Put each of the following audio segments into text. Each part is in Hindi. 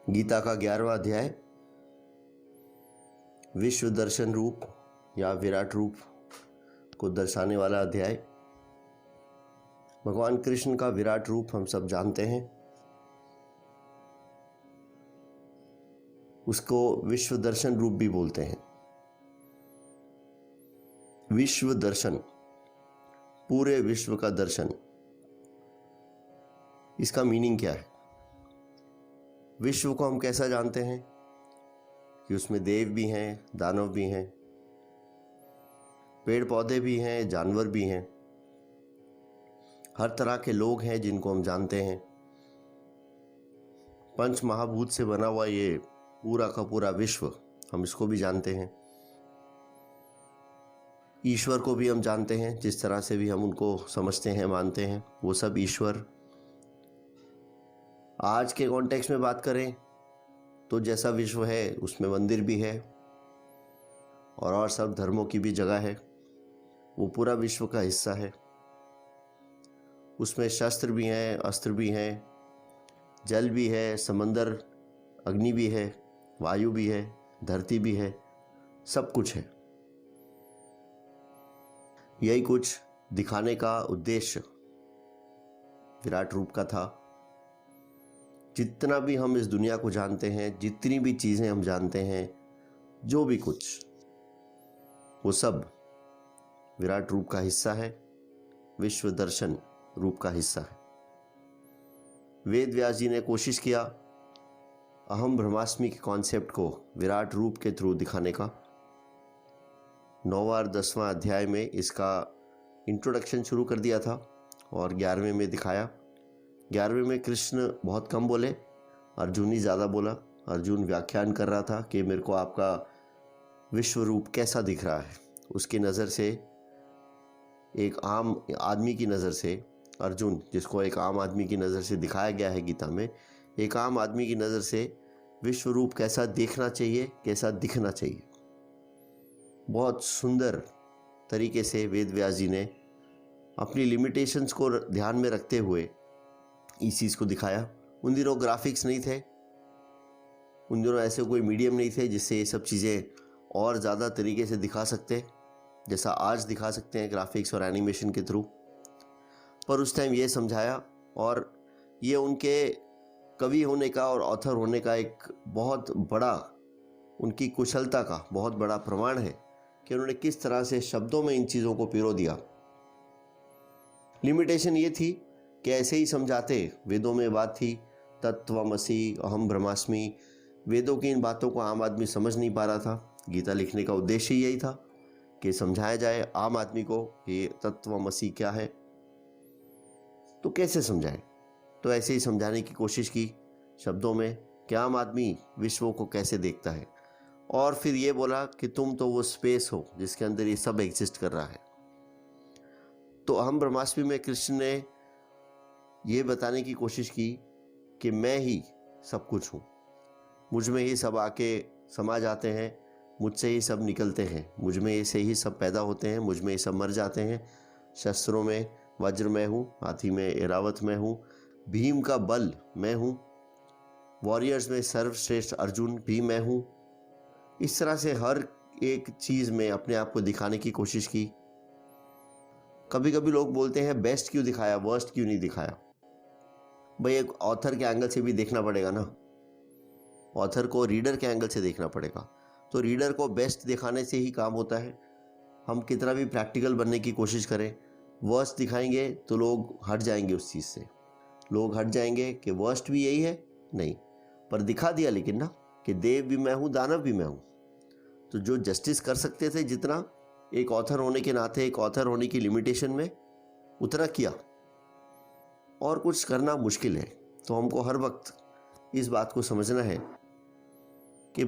गीता का 11वां अध्याय विश्व दर्शन रूप या विराट रूप को दर्शाने वाला अध्याय। भगवान कृष्ण का विराट रूप हम सब जानते हैं। उसको विश्व दर्शन रूप भी बोलते हैं। विश्व दर्शन, पूरे विश्व का दर्शन, इसका मीनिंग क्या है? विश्व को हम कैसा जानते हैं कि उसमें देव भी हैं, दानव भी हैं, पेड़ पौधे भी हैं, जानवर भी हैं, हर तरह के लोग हैं जिनको हम जानते हैं। पंच महाभूत से बना हुआ ये पूरा का पूरा विश्व, हम इसको भी जानते हैं। ईश्वर को भी हम जानते हैं, जिस तरह से भी हम उनको समझते हैं, मानते हैं, वो सब ईश्वर। आज के कॉन्टेक्स्ट में बात करें तो जैसा विश्व है उसमें मंदिर भी है और सब धर्मों की भी जगह है। वो पूरा विश्व का हिस्सा है। उसमें शस्त्र भी हैं, अस्त्र भी हैं, जल भी है, समंदर, अग्नि भी है, वायु भी है, धरती भी है, सब कुछ है। यही कुछ दिखाने का उद्देश्य विराट रूप का था। जितना भी हम इस दुनिया को जानते हैं, जितनी भी चीज़ें हम जानते हैं, जो भी कुछ, वो सब विराट रूप का हिस्सा है, विश्व दर्शन रूप का हिस्सा है। वेद व्यास जी ने कोशिश किया अहम ब्रह्मास्मि के कॉन्सेप्ट को विराट रूप के थ्रू दिखाने का। 9वां और 10वां अध्याय में इसका इंट्रोडक्शन शुरू कर दिया था और 11वें में दिखाया। 11वें में कृष्ण बहुत कम बोले, अर्जुन ही ज़्यादा बोला। अर्जुन व्याख्यान कर रहा था कि मेरे को आपका विश्व रूप कैसा दिख रहा है। उसकी नज़र से, एक आम आदमी की नज़र से, अर्जुन जिसको एक आम आदमी की नज़र से दिखाया गया है गीता में, एक आम आदमी की नज़र से विश्व रूप कैसा देखना चाहिए, कैसा दिखना चाहिए, बहुत सुंदर तरीके से वेद व्यास जी ने अपनी लिमिटेशंस को ध्यान में रखते हुए इस चीज़ को दिखाया। उन दिनों ग्राफिक्स नहीं थे, उन दिनों ऐसे कोई मीडियम नहीं थे जिससे ये सब चीज़ें और ज़्यादा तरीके से दिखा सकते जैसा आज दिखा सकते हैं ग्राफिक्स और एनिमेशन के थ्रू। पर उस टाइम ये समझाया, और ये उनके कवि होने का और ऑथर होने का एक बहुत बड़ा, उनकी कुशलता का बहुत बड़ा प्रमाण है कि उन्होंने किस तरह से शब्दों में इन चीज़ों को पिरो दिया। लिमिटेशन ये थी कि ऐसे ही समझाते। वेदों में बात थी तत्त्वमसि, अहम ब्रह्मास्मि। वेदों की इन बातों को आम आदमी समझ नहीं पा रहा था। गीता लिखने का उद्देश्य यही था कि समझाया जाए आम आदमी को ये तत्त्वमसि क्या है। तो कैसे समझाए? तो ऐसे ही समझाने की कोशिश की शब्दों में कि आम आदमी विश्व को कैसे देखता है। और फिर ये बोला कि तुम तो वो स्पेस हो जिसके अंदर ये सब एग्जिस्ट कर रहा है। तो अहम ब्रह्मास्मि में कृष्ण ने ये बताने की कोशिश की कि मैं ही सब कुछ हूँ, मुझ में ही सब आके समा जाते हैं, मुझसे ही सब निकलते हैं, मुझ में से ही सब पैदा होते हैं, मुझ में ही सब मर जाते हैं। शस्त्रों में वज्र मैं हूँ, हाथी में ऐरावत मैं हूँ, भीम का बल मैं हूँ, वॉरियर्स में सर्वश्रेष्ठ अर्जुन भी मैं हूँ। इस तरह से हर एक चीज़ में अपने आप को दिखाने की कोशिश की। कभी कभी लोग बोलते हैं बेस्ट क्यों दिखाया, वर्स्ट क्यों नहीं दिखाया? भाई एक ऑथर के एंगल से भी देखना पड़ेगा ना, ऑथर को रीडर के एंगल से देखना पड़ेगा। तो रीडर को बेस्ट दिखाने से ही काम होता है। हम कितना भी प्रैक्टिकल बनने की कोशिश करें, वर्स्ट दिखाएंगे तो लोग हट जाएंगे उस चीज़ से। लोग हट जाएंगे कि वर्स्ट भी यही है, नहीं, पर दिखा दिया लेकिन ना कि देव भी मैं हूँ, दानव भी मैं हूँ। तो जो जस्टिस कर सकते थे जितना, एक ऑथर होने के नाते, एक ऑथर होने की लिमिटेशन में, उतना किया। और कुछ करना मुश्किल है। तो हमको हर वक्त इस बात को समझना है कि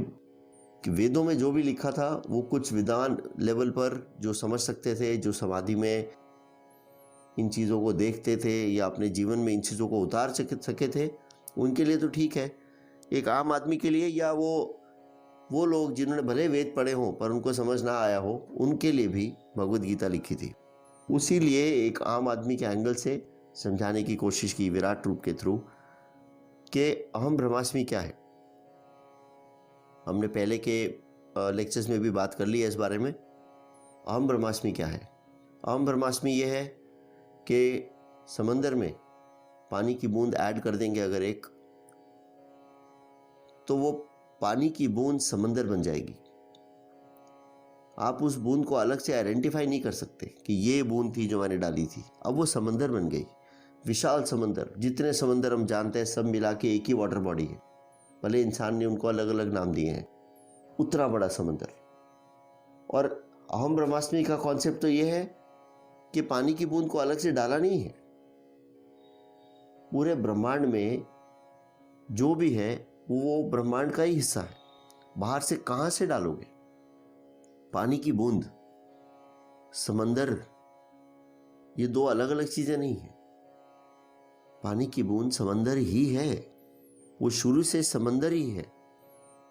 वेदों में जो भी लिखा था वो कुछ विद्वान लेवल पर जो समझ सकते थे, जो समाधि में इन चीज़ों को देखते थे या अपने जीवन में इन चीज़ों को उतार सके थे, उनके लिए तो ठीक है। एक आम आदमी के लिए या वो लोग जिन्होंने भले वेद पढ़े हों पर उनको समझ ना आया हो, उनके लिए भी भगवद गीता लिखी थी। उसी लिए एक आम आदमी के एंगल से समझाने की कोशिश की विराट रूप के थ्रू कि अहम ब्रह्मास्मि क्या है। हमने पहले के लेक्चर्स में भी बात कर ली है इस बारे में। अहम ब्रह्मास्मि क्या है? अहम ब्रह्मास्मि ये है कि समंदर में पानी की बूंद ऐड कर देंगे अगर एक, तो वो पानी की बूंद समंदर बन जाएगी। आप उस बूंद को अलग से आइडेंटिफाई नहीं कर सकते कि ये बूंद थी जो मैंने डाली थी। अब वो समंदर बन गई, विशाल समंदर। जितने समंदर हम जानते हैं सब मिला के एक ही वाटर बॉडी है, भले इंसान ने उनको अलग अलग नाम दिए हैं। उतना बड़ा समंदर। और अहम ब्रह्मास्मि का कॉन्सेप्ट तो ये है कि पानी की बूंद को अलग से डाला नहीं है। पूरे ब्रह्मांड में जो भी है वो ब्रह्मांड का ही हिस्सा है। बाहर से कहां से डालोगे? पानी की बूंद, समंदर, ये दो अलग अलग चीजें नहीं है। पानी की बूंद समंदर ही है, वो शुरू से समंदर ही है।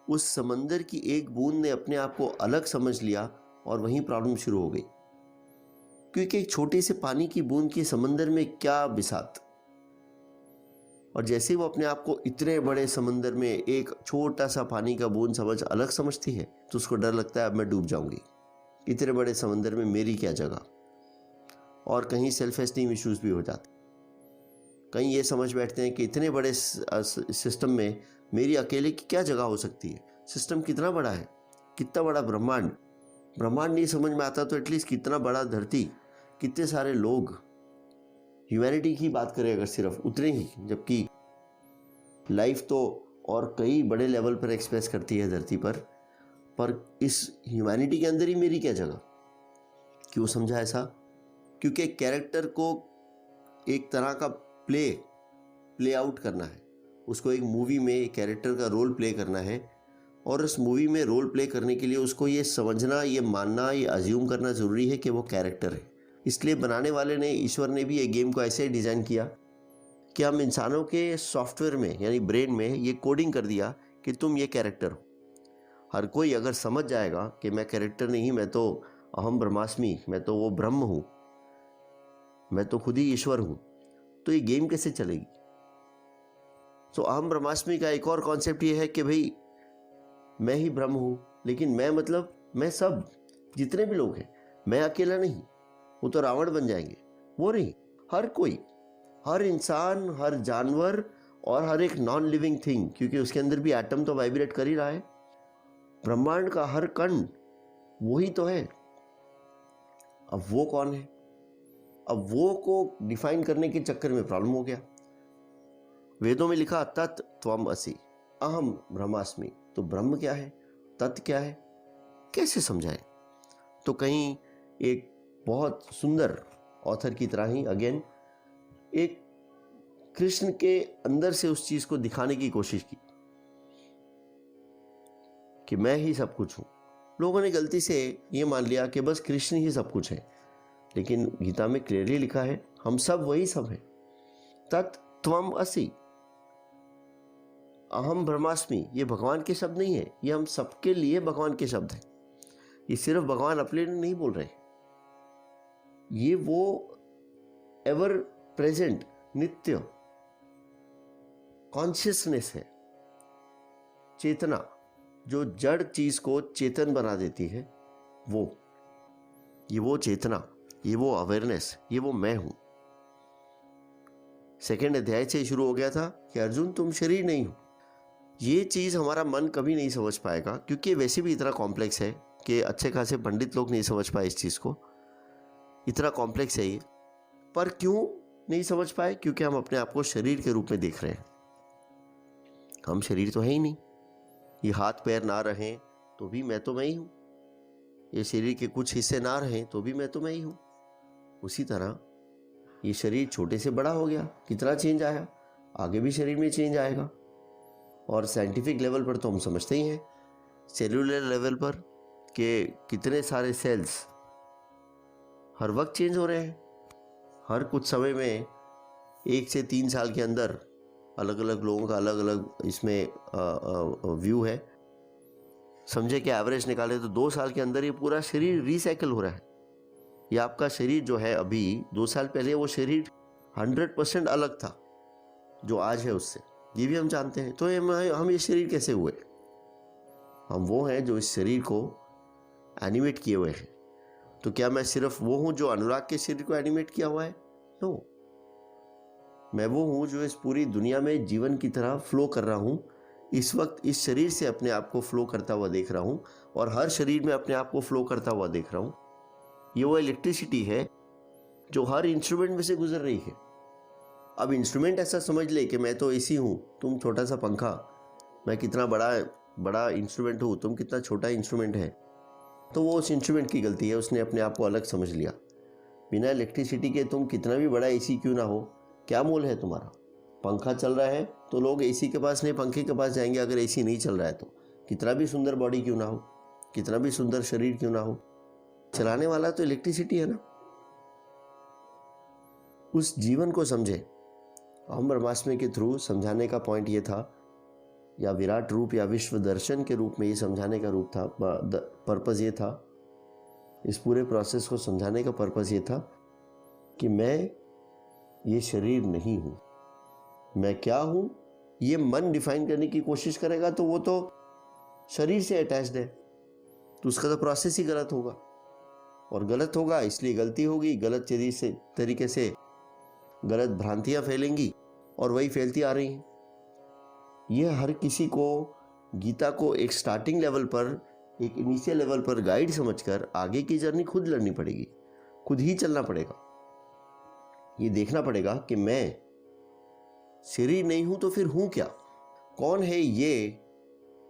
उस समंदर की एक बूंद ने अपने आप को अलग समझ लिया और वहीं प्रॉब्लम शुरू हो गई। क्योंकि एक छोटे से पानी की बूंद के समंदर में क्या बिसात। और जैसे ही वो अपने आप को इतने बड़े समंदर में एक छोटा सा पानी का बूंद समझ अलग समझती है, तो उसको डर लगता है अब मैं डूब जाऊंगी, इतने बड़े समंदर में मेरी क्या जगह। और कहीं सेल्फ एस्टीम इश्यूज भी हो जाते। कहीं ये समझ बैठते हैं कि इतने बड़े सिस्टम में मेरी अकेले की क्या जगह हो सकती है। सिस्टम कितना बड़ा है, कितना बड़ा ब्रह्मांड। ब्रह्मांड नहीं समझ में आता तो एटलीस्ट कितना बड़ा धरती, कितने सारे लोग। ह्यूमैनिटी की बात करें अगर सिर्फ उतने ही, जबकि लाइफ तो और कई बड़े लेवल पर एक्सप्रेस करती है धरती पर इस ह्यूमैनिटी के अंदर ही मेरी क्या जगह। क्यों समझा ऐसा? क्योंकि एक कैरेक्टर को एक तरह का प्ले आउट करना है, उसको एक मूवी में एक कैरेक्टर का रोल प्ले करना है। और उस मूवी में रोल प्ले करने के लिए उसको ये समझना, ये मानना, ये अज्यूम करना ज़रूरी है कि वो कैरेक्टर है। इसलिए बनाने वाले ने, ईश्वर ने भी एक गेम को ऐसे डिज़ाइन किया कि हम इंसानों के सॉफ्टवेयर में यानी ब्रेन में ये कोडिंग कर दिया कि तुम ये कैरेक्टर हो। हर कोई अगर समझ जाएगा कि मैं कैरेक्टर नहीं, मैं तो अहम ब्रह्मास्मि, मैं तो वो ब्रह्म हूँ, मैं तो खुद ही ईश्वर हूँ, तो ये गेम कैसे चलेगी? तो अहम ब्रह्मास्मि का एक और कॉन्सेप्ट ये है कि भाई मैं ही ब्रह्म हूँ, लेकिन मैं मतलब मैं सब, जितने भी लोग हैं, मैं अकेला नहीं। वो तो रावण बन जाएंगे, वो नहीं, हर कोई, हर इंसान, हर जानवर और हर एक नॉन लिविंग थिंग, क्योंकि उसके अंदर भी एटम तो वाइब्रेट कर ही रहा है। ब्रह्मांड का हर कण वही तो है। अब वो कौन है? अब वो को डिफाइन करने के चक्कर में प्रॉब्लम हो गया। वेदों में लिखा तत् त्वम असि, अहम ब्रह्मास्मि। तो ब्रह्म क्या है, तत् क्या है, कैसे समझाएं? तो कहीं एक बहुत सुंदर ऑथर की तरह ही अगेन एक कृष्ण के अंदर से उस चीज को दिखाने की कोशिश की कि मैं ही सब कुछ हूं। लोगों ने गलती से ये मान लिया कि बस कृष्ण ही सब कुछ है, लेकिन गीता में क्लियरली लिखा है हम सब वही सब हैं। तत् त्वम असि, अहम ब्रह्मास्मि, ये भगवान के शब्द नहीं है, ये हम सबके लिए भगवान के शब्द हैं। ये सिर्फ भगवान अपने लिए नहीं बोल रहे, ये वो एवर प्रेजेंट नित्य कॉन्शियसनेस है, चेतना, जो जड़ चीज को चेतन बना देती है। ये वो चेतना, ये वो अवेयरनेस, ये वो मैं हूं। सेकेंड अध्याय से शुरू हो गया था कि अर्जुन तुम शरीर नहीं हो। ये चीज हमारा मन कभी नहीं समझ पाएगा, क्योंकि वैसे भी इतना कॉम्प्लेक्स है कि अच्छे खासे पंडित लोग नहीं समझ पाए इस चीज को। इतना कॉम्प्लेक्स है ये। पर क्यों नहीं समझ पाए? क्योंकि हम अपने आप को शरीर के रूप में देख रहे हैं। हम शरीर तो है ही नहीं। ये हाथ पैर ना रहें तो भी मैं तो मैं ही हूं। ये शरीर के कुछ हिस्से ना रहें तो भी मैं तो मैं ही हूं। उसी तरह ये शरीर छोटे से बड़ा हो गया, कितना चेंज आया, आगे भी शरीर में चेंज आएगा। और साइंटिफिक लेवल पर तो हम समझते ही हैं, सेल्यूलर लेवल पर कि कितने सारे सेल्स हर वक्त चेंज हो रहे हैं। हर कुछ समय में 1 से 3 साल के अंदर अलग अलग लोगों का अलग अलग इसमें व्यू है। समझे कि एवरेज निकाले तो 2 साल के अंदर ये पूरा शरीर रिसाइकिल हो रहा है। ये आपका शरीर जो है अभी 2 साल पहले वो शरीर 100% अलग था जो आज है उससे, ये भी हम जानते हैं। तो हम ये शरीर कैसे हुए? हम वो हैं जो इस शरीर को एनिमेट किए हुए हैं। तो क्या मैं सिर्फ वो हूँ जो अनुराग के शरीर को एनिमेट किया हुआ है? नो, मैं वो हूँ जो इस पूरी दुनिया में जीवन की तरह फ्लो कर रहा हूँ। इस वक्त इस शरीर से अपने आप को फ्लो करता हुआ देख रहा हूँ और हर शरीर में अपने आप को फ्लो करता हुआ देख रहा हूँ। ये वो इलेक्ट्रिसिटी है जो हर इंस्ट्रूमेंट में से गुजर रही है। अब इंस्ट्रूमेंट ऐसा समझ ले कि मैं तो एसी हूँ, तुम छोटा सा पंखा, मैं कितना बड़ा इंस्ट्रूमेंट हूँ, तुम कितना छोटा इंस्ट्रूमेंट है। तो वो उस इंस्ट्रूमेंट की गलती है, उसने अपने आप को अलग समझ लिया। बिना इलेक्ट्रिसिटी के तुम कितना भी बड़ा एसी क्यों ना हो, क्या मोल है तुम्हारा? पंखा चल रहा है तो लोग एसी के पास नहीं पंखे के पास जाएंगे। अगर एसी नहीं चल रहा है तो कितना भी सुंदर बॉडी क्यों ना हो, कितना भी सुंदर शरीर क्यों ना हो, चलाने वाला तो इलेक्ट्रिसिटी है ना। उस जीवन को समझे। अहम ब्रह्मास्मि के थ्रू समझाने का पॉइंट ये था, या विराट रूप या विश्व दर्शन के रूप में ये समझाने का रूप था, पर्पज़ ये था, इस पूरे प्रोसेस को समझाने का पर्पज़ ये था कि मैं ये शरीर नहीं हूँ। मैं क्या हूँ ये मन डिफाइन करने की कोशिश करेगा तो वो तो शरीर से अटैच्ड है, तो उसका तो प्रोसेस ही गलत होगा। और गलत होगा इसलिए गलती होगी, गलत तरीके से गलत भ्रांतियाँ फैलेंगी और वही फैलती आ रही हैं। ये हर किसी को गीता को एक स्टार्टिंग लेवल पर, एक इनिशियल लेवल पर गाइड समझकर आगे की जर्नी खुद लड़नी पड़ेगी, खुद ही चलना पड़ेगा। ये देखना पड़ेगा कि मैं शरीर नहीं हूं तो फिर हूं क्या? कौन है ये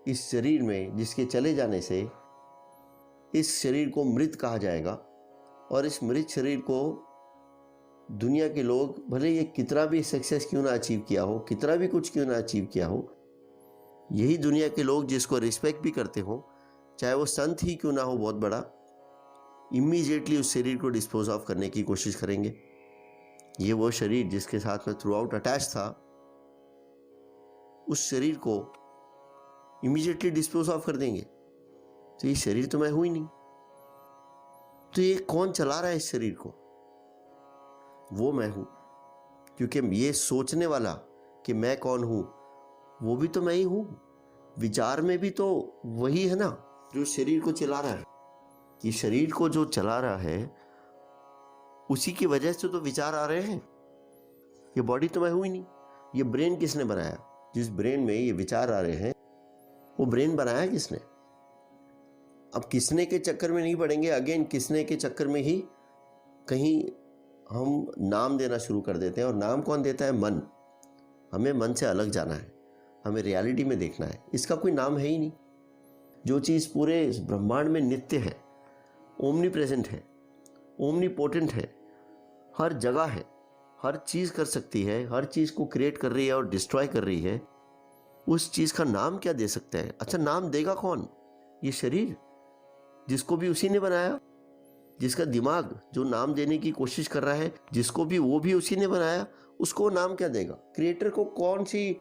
इस शरीर में जिसके चले जाने से इस शरीर को मृत कहा जाएगा, और इस मृत शरीर को दुनिया के लोग भले ये कितना भी सक्सेस क्यों ना अचीव किया हो, कितना भी कुछ क्यों ना अचीव किया हो, यही दुनिया के लोग जिसको रिस्पेक्ट भी करते हो, चाहे वो संत ही क्यों ना हो बहुत बड़ा, इमीडिएटली उस शरीर को डिस्पोज ऑफ करने की कोशिश करेंगे। ये वो शरीर जिसके साथ में थ्रू आउट अटैच था, उस शरीर को इमीडिएटली डिस्पोज ऑफ कर देंगे। तो ये शरीर तो मैं हूं ही नहीं। तो ये कौन चला रहा है इस शरीर को? वो मैं हूं, क्योंकि ये सोचने वाला कि मैं कौन हूं वो भी तो मैं ही हूं। विचार में भी तो वही है ना जो शरीर को चला रहा है। ये शरीर को जो चला रहा है उसी की वजह से तो विचार आ रहे हैं। ये बॉडी तो मैं हूं ही नहीं। ये ब्रेन किसने बनाया? जिस ब्रेन में ये विचार आ रहे हैं वो ब्रेन बनाया किसने? अब किसने के चक्कर में नहीं पड़ेंगे, अगेन किसने के चक्कर में ही कहीं हम नाम देना शुरू कर देते हैं। और नाम कौन देता है? मन। हमें मन से अलग जाना है, हमें रियलिटी में देखना है। इसका कोई नाम है ही नहीं। जो चीज़ पूरे ब्रह्मांड में नित्य है, ओमनी प्रेजेंट है, ओमनी पोटेंट है, हर जगह है, हर चीज़ कर सकती है, हर चीज़ को क्रिएट कर रही है और डिस्ट्रॉय कर रही है, उस चीज़ का नाम क्या दे सकते हैं? अच्छा, नाम देगा कौन? ये शरीर जिसको भी उसी ने बनाया, जिसका दिमाग जो नाम देने की कोशिश कर रहा है, जिसको भी वो भी उसी ने बनाया, उसको नाम क्या देगा? क्रिएटर को कौन सी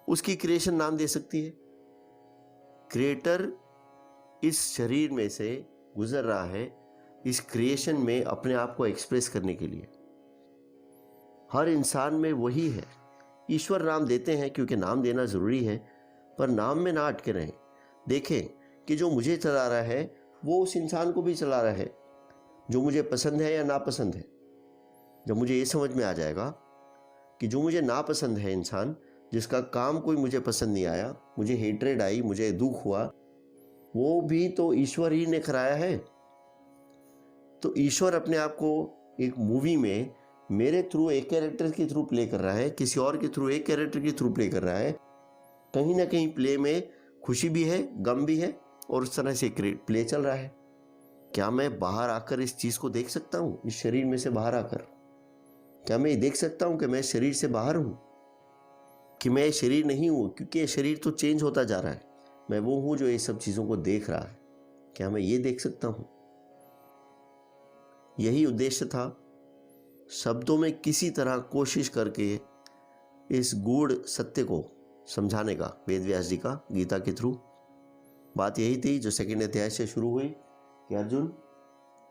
उसकी क्रिएशन नाम दे सकती है? क्रिएटर इस शरीर में से गुजर रहा है इस क्रिएशन में अपने आप को एक्सप्रेस करने के लिए। हर इंसान में वही है। ईश्वर नाम देते हैं क्योंकि नाम देना जरूरी है, पर नाम में ना अटके रहें। देखें कि जो मुझे चला रहा है वो उस इंसान को भी चला रहा है, जो मुझे पसंद है या नापसंद है। जब मुझे ये समझ में आ जाएगा कि जो मुझे नापसंद है इंसान, जिसका काम कोई मुझे पसंद नहीं आया, मुझे हेट्रेड आई, मुझे दुख हुआ, वो भी तो ईश्वर ही ने कराया है। तो ईश्वर अपने आप को एक मूवी में मेरे थ्रू एक कैरेक्टर के थ्रू प्ले कर रहा है, किसी और के थ्रू एक कैरेक्टर के थ्रू प्ले कर रहा है। कहीं ना कहीं प्ले में खुशी भी है, गम भी है, और उस तरह से प्ले चल रहा है। क्या मैं बाहर आकर इस चीज़ को देख सकता हूँ? इस शरीर में से बाहर आकर क्या मैं ये देख सकता हूँ कि मैं शरीर से बाहर हूँ, कि मैं शरीर नहीं हूँ? क्योंकि ये शरीर तो चेंज होता जा रहा है। मैं वो हूँ जो ये सब चीज़ों को देख रहा है। क्या मैं ये देख सकता हूँ? यही उद्देश्य था शब्दों में किसी तरह कोशिश करके इस गूढ़ सत्य को समझाने का, वेद व्यास जी का गीता के थ्रू। बात यही थी जो सेकंड अध्याय से शुरू हुई कि अर्जुन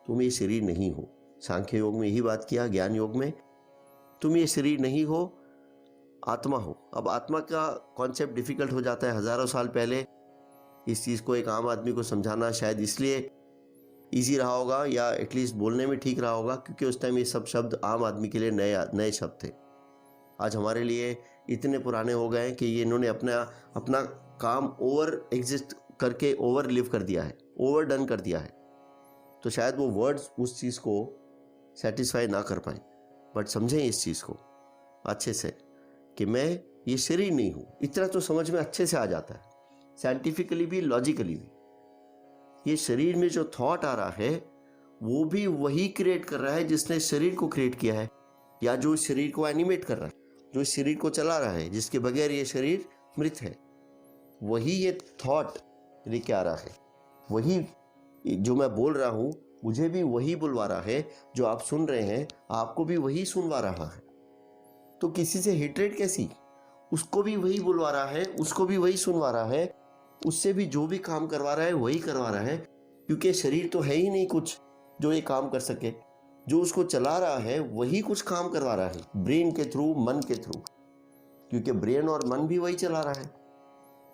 तुम ये शरीर नहीं हो। सांख्य योग में यही बात किया, ज्ञान योग में तुम ये शरीर नहीं हो, आत्मा हो। अब आत्मा का कॉन्सेप्ट डिफिकल्ट हो जाता है। हजारों साल पहले इस चीज़ को एक आम आदमी को समझाना शायद इसलिए ईजी रहा होगा, या एटलीस्ट बोलने में ठीक रहा होगा, क्योंकि उस टाइम ये सब शब्द आम आदमी के लिए नए नए शब्द थे। आज हमारे लिए इतने पुराने हो गए हैं कि ये इन्होंने अपना अपना काम ओवर एग्जिस्ट करके ओवर लिव कर दिया है, ओवर डन कर दिया है। तो शायद वो वर्ड्स उस चीज़ को सेटिस्फाई ना कर पाए, बट समझें इस चीज़ को अच्छे से कि मैं ये शरीर नहीं हूँ। इतना तो समझ में अच्छे से आ जाता है, साइंटिफिकली भी, लॉजिकली भी। ये शरीर में जो थॉट आ रहा है वो भी वही क्रिएट कर रहा है जिसने शरीर को क्रिएट किया है, या जो शरीर को एनिमेट कर रहा है, जो शरीर को चला रहा है, जिसके बगैर ये शरीर मृत है। वही ये थॉट लेके आ रहा है, वही जो मैं बोल रहा हूँ मुझे भी वही बुलवा रहा है, जो आप सुन रहे हैं आपको भी वही सुनवा रहा है। तो किसी से हेट्रेड कैसी, उसको भी वही बुलवा रहा है, उसको भी वही सुनवा रहा है, उससे भी जो भी काम करवा रहा है वही करवा रहा है, क्योंकि शरीर तो है ही नहीं कुछ जो ये काम कर सके। जो उसको चला रहा है वही कुछ काम करवा रहा है, ब्रेन के थ्रू, मन के थ्रू, क्योंकि ब्रेन और मन भी वही चला रहा है।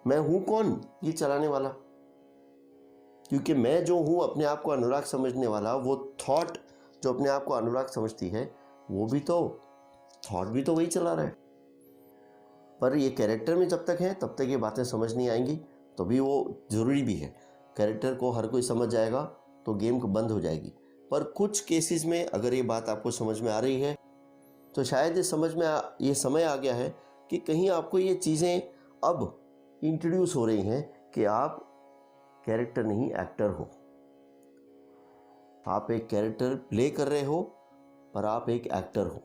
मैं हूं कौन? ये चलाने वाला। क्योंकि मैं जो हूं अपने आप को अनुराग समझने वाला, वो थॉट जो अपने आप को अनुराग समझती है, वो भी तो थॉट भी तो वही चला रहा है। पर ये कैरेक्टर में जब तक है तब तक ये बातें समझ नहीं आएंगी, तो भी वो ज़रूरी भी है। कैरेक्टर को हर कोई समझ जाएगा तो गेम बंद हो जाएगी। पर कुछ केसेस में अगर ये बात आपको समझ में आ रही है तो शायद ये समय आ गया है कि कहीं आपको ये चीज़ें अब इंट्रोड्यूस हो रही हैं कि आप कैरेक्टर नहीं, एक्टर हो। आप एक कैरेक्टर प्ले कर रहे हो, पर आप एक एक्टर हो।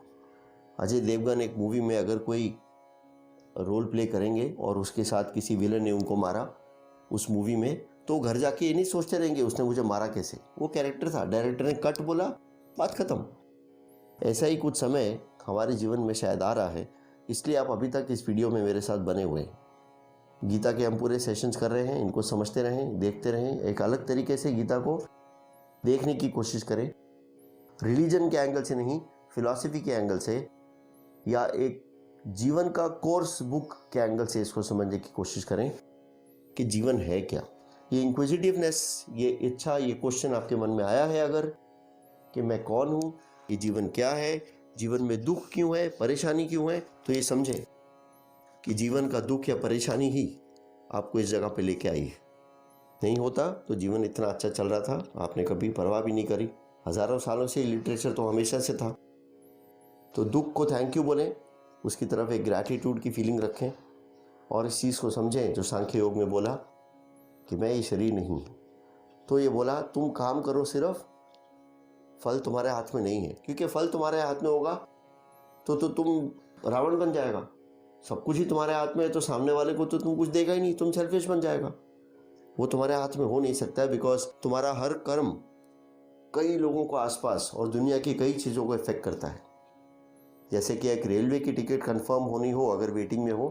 अजय देवगन एक मूवी में अगर कोई रोल प्ले करेंगे और उसके साथ किसी विलन ने उनको मारा उस मूवी में, तो घर जाके ये नहीं सोचते रहेंगे उसने मुझे मारा कैसे, वो कैरेक्टर था, डायरेक्टर ने कट बोला, बात खत्म। ऐसा ही कुछ समय हमारे जीवन में शायद आ रहा है, इसलिए आप अभी तक इस वीडियो में मेरे साथ बने हुए हैं। गीता के हम पूरे सेशंस कर रहे हैं, इनको समझते रहें, देखते रहें, एक अलग तरीके से गीता को देखने की कोशिश करें। रिलीजन के एंगल से नहीं, फिलॉसफी के एंगल से, या एक जीवन का कोर्स बुक के एंगल से इसको समझने की कोशिश करें कि जीवन है क्या। ये इंक्विजिटिवनेस, ये इच्छा, ये क्वेश्चन आपके मन में आया है अगर, कि मैं कौन हूँ, ये जीवन क्या है, जीवन में दुख क्यों है, परेशानी क्यों है, तो ये समझें कि जीवन का दुख या परेशानी ही आपको इस जगह पे लेके आई है। नहीं होता तो जीवन इतना अच्छा चल रहा था, आपने कभी परवाह भी नहीं करी। हजारों सालों से लिटरेचर तो हमेशा से था। तो दुख को थैंक यू बोलें, उसकी तरफ एक ग्रैटिट्यूड की फीलिंग रखें, और इस चीज़ को समझें जो सांख्य योग में बोला कि मैं ये शरीर नहीं हूँ। तो ये बोला तुम काम करो, सिर्फ फल तुम्हारे हाथ में नहीं है, क्योंकि फल तुम्हारे हाथ में होगा तो तुम रावण बन जाएगा। सब कुछ ही तुम्हारे हाथ में है तो सामने वाले को तो तुम कुछ देगा ही नहीं, तुम सेल्फिश बन जाएगा। वो तुम्हारे हाथ में हो नहीं सकता है, बिकॉज तुम्हारा हर कर्म कई लोगों को आसपास और दुनिया की कई चीज़ों को इफेक्ट करता है। जैसे कि एक रेलवे की टिकट कंफर्म होनी हो, अगर वेटिंग में हो,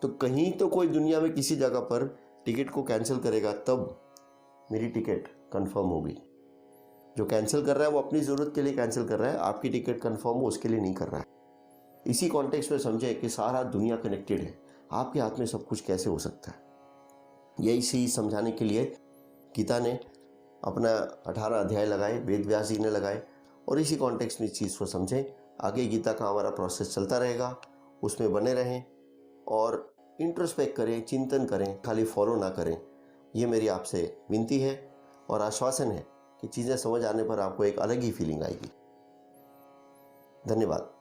तो कहीं तो कोई दुनिया में किसी जगह पर टिकट को कैंसिल करेगा, तब मेरी टिकट कंफर्म होगी। जो कैंसिल कर रहा है वो अपनी ज़रूरत के लिए कैंसिल कर रहा है, आपकी टिकट कंफर्म हो उसके लिए नहीं कर रहा है। इसी कॉन्टेक्स्ट में समझे कि सारा दुनिया कनेक्टेड है, आपके हाथ में सब कुछ कैसे हो सकता है। यही चीज़ समझाने के लिए गीता ने अपना 18 अध्याय लगाए, वेद व्यास जी ने लगाए, और इसी कॉन्टेक्स्ट में इस चीज़ को समझें। आगे गीता का हमारा प्रोसेस चलता रहेगा, उसमें बने रहें और इंट्रोस्पेक्ट करें, चिंतन करें, खाली फॉलो ना करें। ये मेरी आपसे विनती है और आश्वासन है कि चीज़ें समझ आने पर आपको एक अलग ही फीलिंग आएगी। धन्यवाद।